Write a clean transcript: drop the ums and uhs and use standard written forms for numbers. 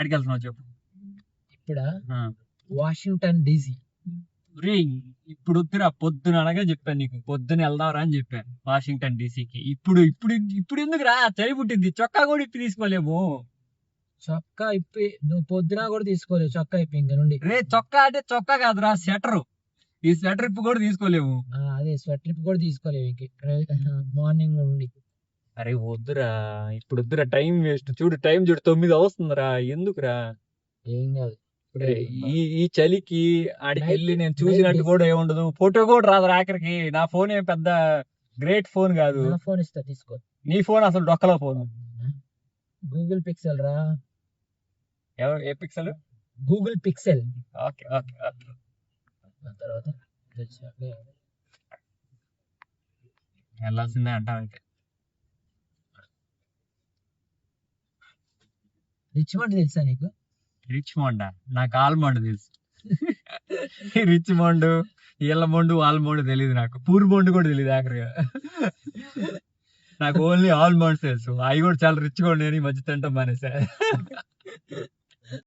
ఎక్కడికి వెళ్తున్నావు చెప్పు. ఇప్పుడా ఆ. Washington DC. రే, ఇప్పుడు వద్దురా, పొద్దున అనగా చెప్పాను నీకు, పొద్దున వెళ్దాంరా అని చెప్పాను వాషింగ్టన్ డీసీకి. ఇప్పుడు ఇప్పుడు ఇప్పుడు ఎందుకు రా, చలి పుట్టింది, చొక్కా కూడా ఇప్పి తీసుకోలేము. చొక్కా ఇప్పి నువ్వు పొద్దున కూడా తీసుకోలేవు చొక్కా ఇప్పి ఇంక నుండి. రే, చొక్కా అంటే చొక్కా కాదురా, స్వెటర్. ఈ స్వెటర్ ఇప్పు కూడా తీసుకోలేము. అదే స్వెటర్ ఇప్పి కూడా తీసుకోలేవు ఇంక మార్నింగ్ నుండి. అరే వద్దురా, ఇప్పుడు వద్దురా, టైం వేస్ట్. చూడు టైం చూడు, 9 అవుతుందిరా, ఎందుకురా. ఏం కాదు. ఈ చలికి ఆడికి వెళ్ళి నేను చూసినట్టు కూడా ఏముండదు, ఫోటో కూడా రాదు ఆఖరికి. నా ఫోన్ ఏం పెద్ద గ్రేట్ ఫోన్ కాదు. నా ఫోన్ ఇస్తా తీసుకో. నీ ఫోన్ అసలు డొక్కలో ఫోన్. గూగుల్ పిక్సెల్ రా. ఏ Pixel? Google Pixel. Okay okay okay. తర్వాత వెళ్ళాల్సిందే అంటావు అయితే. రిచ్మండ్ తెలుసా నీకు? రిచ్మండ్ నాకు ఆల్మండ్ తెలుసు. రిచ్మండ్, ఇళ్ళమండు, ఆల్మండ్ తెలియదు నాకు. పూర్మండ్ కూడా తెలియదు ఆఖరిగా. నాకు ఓన్లీ ఆల్మండ్స్ తెలుసు. అవి కూడా చాలా రిచ్గా ఉండేది, ఈ మధ్య తింటాం మానేసా.